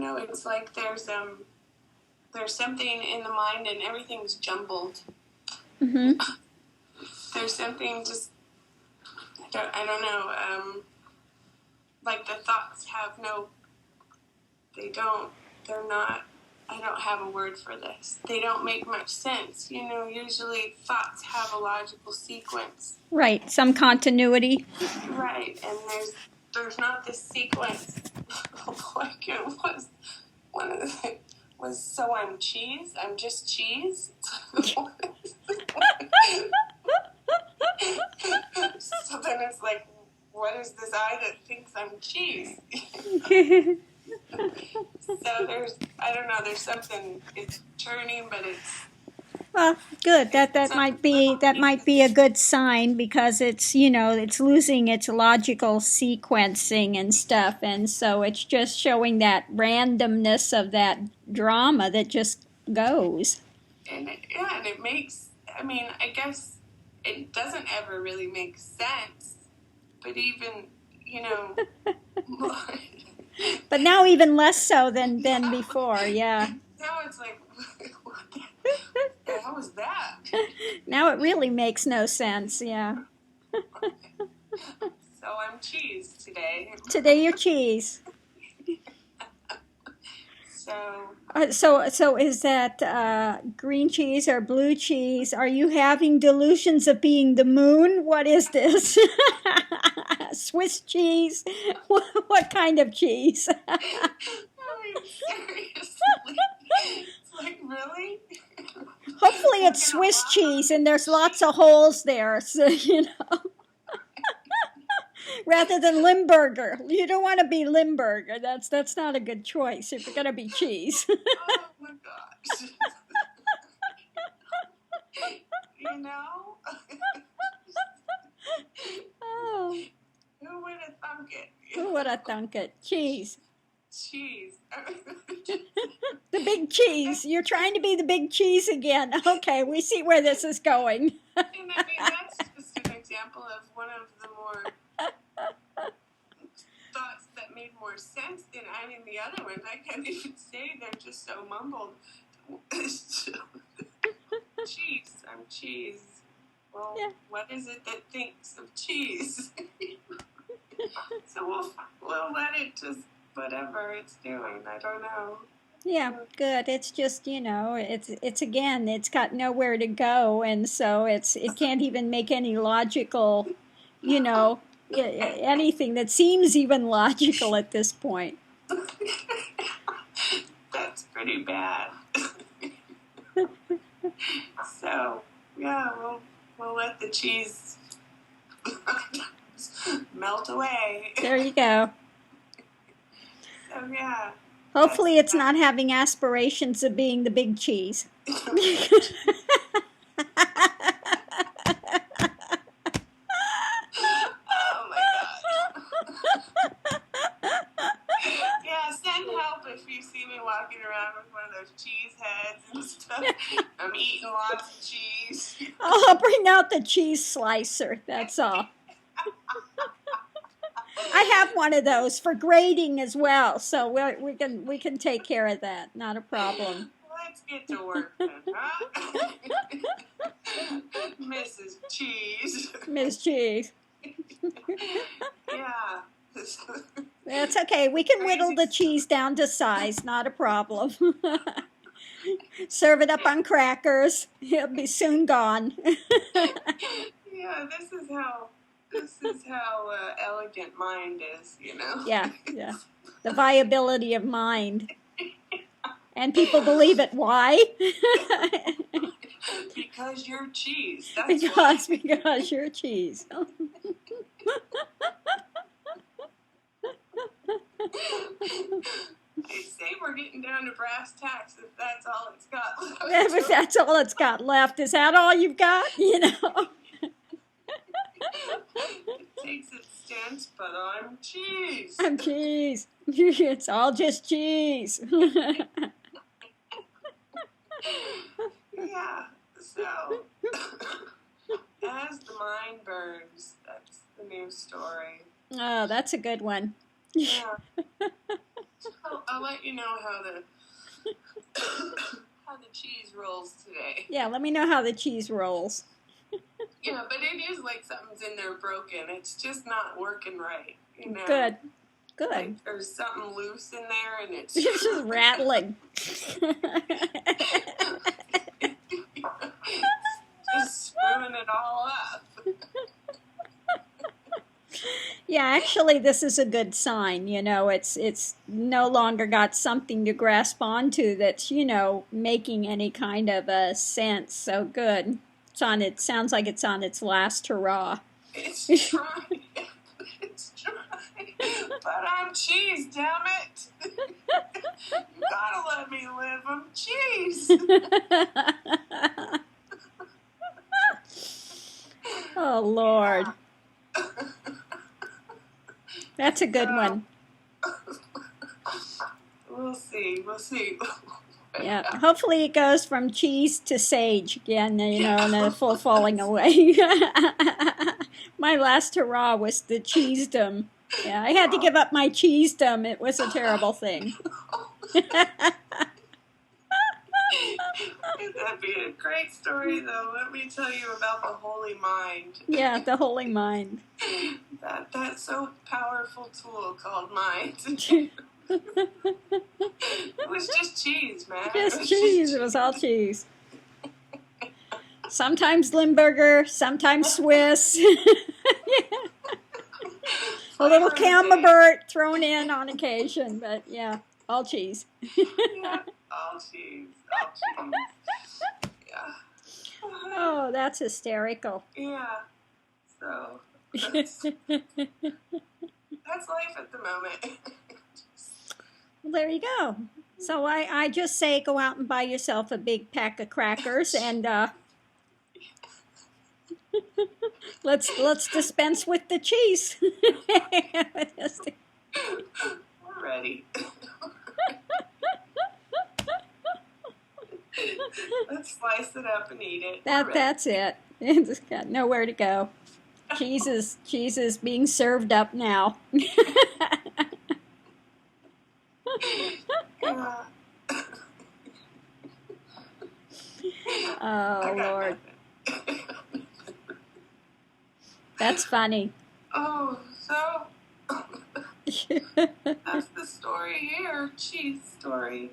don't know. It's like there's something in the mind and everything's jumbled. Mm-hmm. There's something just, I don't know, like the thoughts have they're not, I don't have a word for this. They don't make much sense. Usually thoughts have a logical sequence. Right, some continuity. Right, and there's not this sequence like it was. One of the was, so I'm cheese? I'm just cheese? So then it's like, what is this I that thinks I'm cheese? So there's something, it's churning, but it's... Well, good. That might be a good sign, because it's it's losing its logical sequencing and stuff, and so it's just showing that randomness of that drama that just goes. And it makes, I guess it doesn't ever really make sense, but even But now even less so than before. Yeah. Now it's like, what the hell was that? Now it really makes no sense. Yeah. So I'm cheese today. Today you're cheese. So is that green cheese or blue cheese? Are you having delusions of being the moon? What is this? Swiss cheese? What kind of cheese? Seriously. It's like, really? Hopefully it's Swiss cheese and there's lots of holes there, so rather than Limburger. You don't want to be Limburger. That's not a good choice if you're going to be cheese. Oh my gosh. Oh. Who would have thunk it? Who would have thunk it? Cheese. Cheese. The big cheese. You're trying to be the big cheese again. Okay, we see where this is going. And that's just an example of one of the more thoughts that made more sense than the other ones. I can't even say, they're just so mumbled. Cheese. I'm cheese. Well, yeah. What is it that thinks of cheese? So we'll let it just, whatever it's doing. I don't know. Yeah, good. It's just, it's again, it's got nowhere to go, and so it can't even make any logical, anything that seems even logical at this point. That's pretty bad. So, yeah, we'll let the cheese melt away. There you go. So, yeah. Hopefully it's not having aspirations of being the big cheese. Oh my gosh. Yeah, send help if you see me walking around with one of those cheese heads and stuff. I'm eating lots of cheese. I'll bring out the cheese slicer, that's all. I have one of those for grading as well, so we can take care of that. Not a problem. Let's get to work then, huh? Mrs. Cheese. Miss Cheese. Yeah. That's okay. We can whittle the cheese down to size. Not a problem. Serve it up on crackers. It'll be soon gone. Yeah, this is how elegant mind is, Yeah. The viability of mind. And people believe it. Why? Because you're cheese. Because you're cheese. They say we're getting down to brass tacks if that's all it's got left. If that's all it's got left. Is that all you've got? It takes its stance, but I'm cheese. I'm cheese. It's all just cheese. Yeah, so as the mind burns, that's the new story. Oh, that's a good one. Yeah. I'll let you know how the how the cheese rolls today. Yeah, let me know how the cheese rolls. Yeah, but it is like something's in there broken. It's just not working right. You know? Good. Like there's something loose in there, and it's just rattling. Just screwing it all up. Yeah, actually, this is a good sign. You know, it's no longer got something to grasp onto that's, you know, making any kind of a sense. So good. It's on. It sounds like it's on its last hurrah. It's trying. It's trying. But I'm cheese, damn it. You gotta let me live. I'm cheese. Oh, Lord. Yeah. That's a good one. We'll see. Yeah, hopefully it goes from cheese to sage again, you know, and a full falling away. My last hurrah was the cheesedom. Yeah, I had to give up my cheesedom. It was a terrible thing. That'd be a great story, though. Let me tell you about the holy mind. Yeah, the holy mind. That's so powerful tool called mind. It was just cheese, man. Just cheese. It was all cheese. Sometimes Limburger, sometimes Swiss. A little camembert thrown in on occasion, but yeah, all cheese. Yeah, all cheese. Yeah. Oh, that's hysterical. Yeah. So that's life at the moment. Well, there you go. So I just say go out and buy yourself a big pack of crackers and let's dispense with the cheese. We're ready. Let's slice it up and eat it. That's it. It's got nowhere to go. Cheese is being served up now. Oh, Lord. That's funny. Oh, so that's the story here. Cheese story.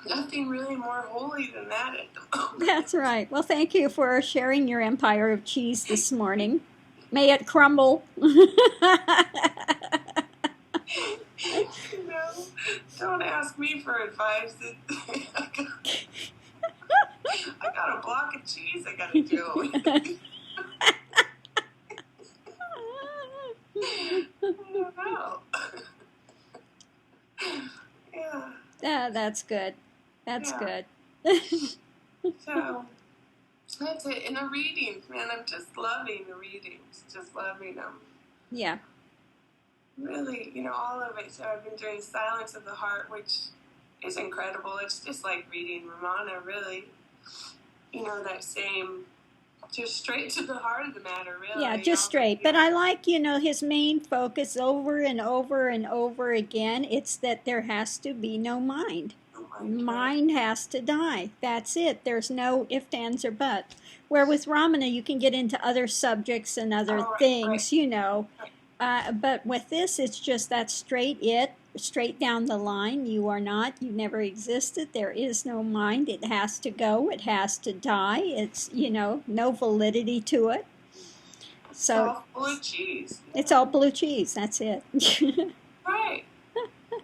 Nothing really more holy than that at the moment. That's right. Well, thank you for sharing your empire of cheese this morning. May it crumble. Don't ask me for advice. I got a block of cheese I gotta do. Wow. Yeah. Yeah, that's good. That's good. So, that's it. And the readings, man, I'm just loving the readings. Just loving them. Yeah. Really, all of it. So I've been doing Silence of the Heart, which is incredible. It's just like reading Ramana, really. That same, just straight to the heart of the matter, really. Yeah, just straight. But I like, his main focus over and over and over again. It's that there has to be no mind. Mind has to die. That's it. There's no ifs, ands, or buts. Where with Ramana, you can get into other subjects and other things, But with this, it's just that straight down the line. You've never existed. There is no mind. It has to go. It has to die. It's, no validity to it. So it's all blue cheese. It's all blue cheese. That's it. Right.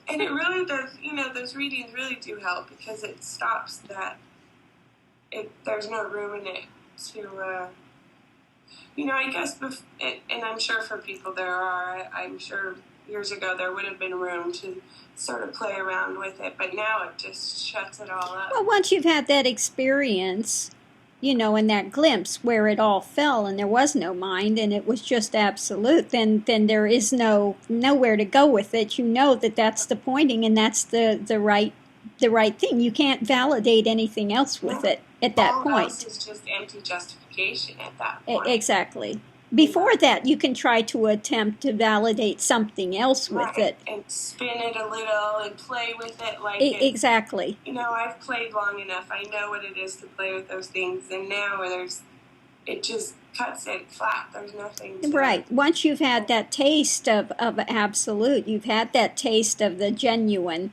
And it really does, those readings really do help because it stops that. There's no room in it to, I guess, and I'm sure for people there are, I'm sure years ago there would have been room to sort of play around with it, but now it just shuts it all up. Well, once you've had that experience, and that glimpse where it all fell and there was no mind and it was just absolute, then there is nowhere to go with it. That's the pointing and that's the right thing. You can't validate anything else with it at that point. All else is just empty justification at that point. Exactly. before that, you can try to attempt to validate something else with it. And spin it a little and play with it like exactly. I've played long enough. I know what it is to play with those things, and now it just cuts it flat. There's nothing to right. Once you've had that taste of absolute, you've had that taste of the genuine,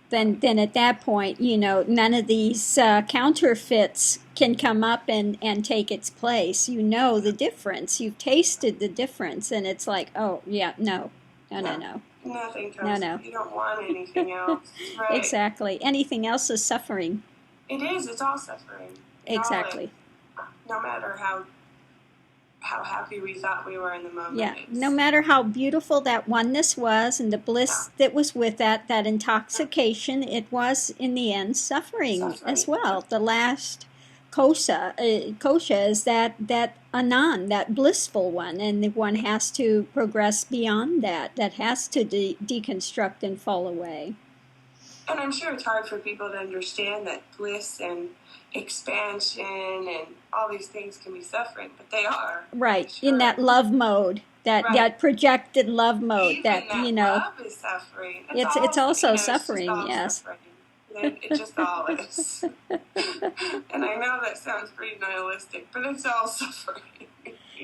then at that point, none of these counterfeits can come up and take its place. You know the difference. You've tasted the difference, and it's like, oh, yeah, no. Nothing comes. No. You don't want anything else. Right. Exactly. Anything else is suffering. It is. It's all suffering. Exactly. No matter how happy we thought we were in the moment. Yeah, no matter how beautiful that oneness was and the bliss that was with that intoxication, it was in the end suffering as well. The last kosha is that Anand, that blissful one, and one has to progress beyond that has to deconstruct and fall away. And I'm sure it's hard for people to understand that bliss and expansion and all these things can be suffering, but they are. Right, sure. In that love mode, that projected love mode. Even that love is suffering. It's also suffering, yes. Suffering. It just all is. And I know that sounds pretty nihilistic, but it's all suffering.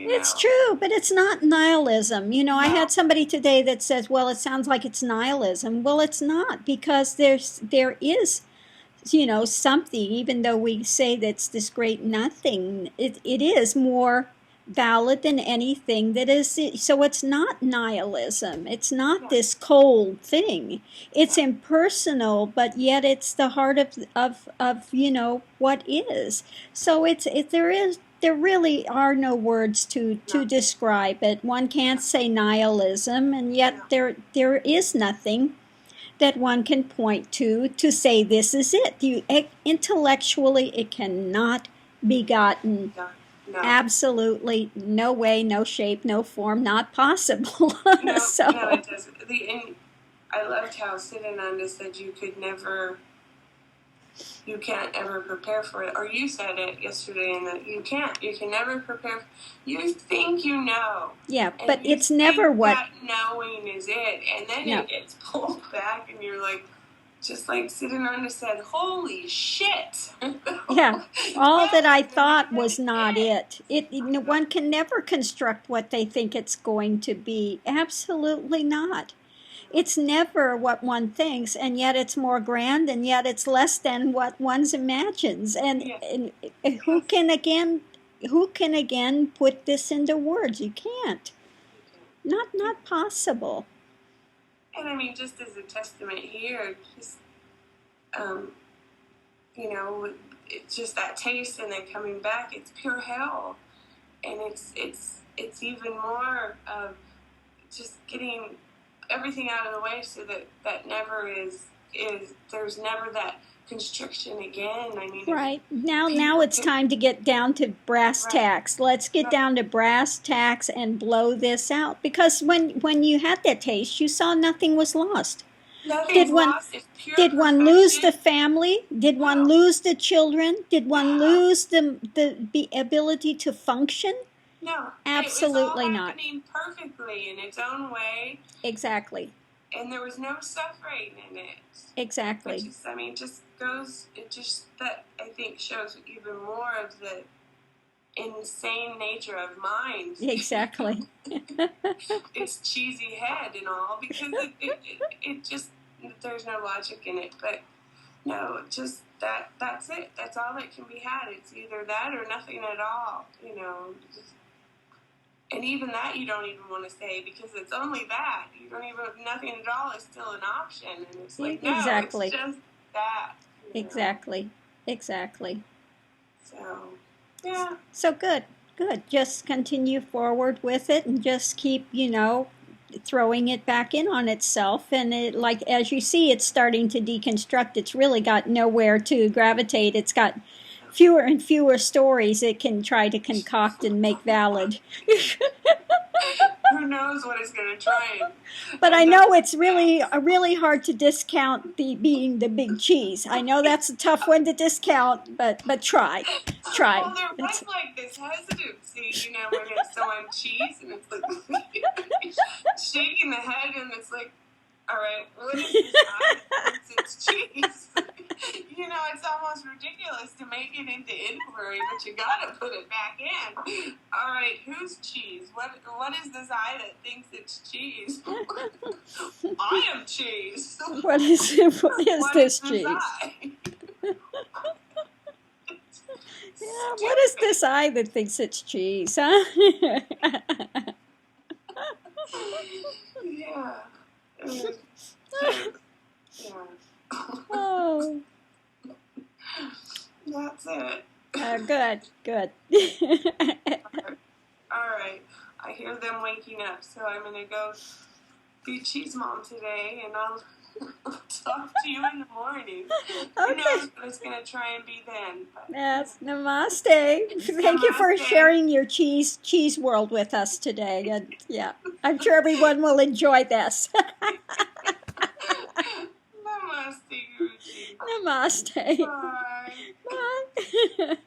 It's true, but it's not nihilism. I had somebody today that says, well, it sounds like it's nihilism. Well, it's not, because there is something, even though we say that's this great nothing, it is more valid than anything that is. So it's not nihilism. It's not this cold thing. It's impersonal, but yet it's the heart of what is. So there really are no words to describe it. One can't say nihilism, and yet there is nothing that one can point to say this is it. Intellectually, it cannot be gotten. No. Absolutely no way, no shape, no form, not possible. No, it doesn't. I loved how Siddhananda said you can't ever prepare for it. Or you said it yesterday, and that you can never prepare. You think you know. Yeah, but it's never what. That knowing is it. And then it gets pulled back, and you're like, just like Siddhananda said, holy shit. Yeah, all that I thought was not it. One can never construct what they think it's going to be. Absolutely not. It's never what one thinks, and yet it's more grand, and yet it's less than what one imagines. And who can again put this into words? You can't. Not possible. And I mean, just as a testament here, just it's just that taste, and then coming back, it's pure hell, and it's even more of just getting everything out of the way, so that never is there's never that constriction again. I mean, right now it's time to get down to brass tacks. Let's get down to brass tacks and blow this out, because when you had that taste, you saw nothing was lost. Did one lose the family? Did one lose the children? Did one lose the ability to function? No, absolutely it was all not. Happening perfectly in its own way. Exactly. And there was no suffering in it. Exactly. That I think shows even more of the insane nature of mind. Exactly. Its cheesy head and all, because it just, there's no logic in it. But no, just that's it. That's all that can be had. It's either that or nothing at all. And even that you don't even want to say, because it's only that. You don't even, nothing at all is still an option. And it's like, no, exactly. It's just that. Exactly. So, yeah. So good. Just continue forward with it, and just keep, throwing it back in on itself. And it, like, as you see, it's starting to deconstruct. It's really got nowhere to gravitate. It's got fewer and fewer stories it can try to concoct and make valid. Who knows what it's going to try and... But I know it's really hard to discount being the big cheese. I know that's a tough one to discount, but try. Well, there was like this hesitancy, you know, when it's on cheese, and it's like shaking the head, and it's like, all right, what is this? It's cheese. You know, it's almost ridiculous to make it into inquiry, but you gotta put it back in. All right, who's cheese? What is this eye that thinks it's cheese? I am cheese. What is this cheese? Yeah, what is this eye that thinks it's cheese, huh? Yeah. Yeah. Oh. That's it. Good. All right. I hear them waking up, so I'm going to go be cheese mom today, and I'll talk to you in the morning. Okay. Who knows what it's going to try and be then. Yes, namaste. Thank you for sharing your cheese world with us today. And yeah, I'm sure everyone will enjoy this. Namaste, Guruji. Namaste. Bye. Bye.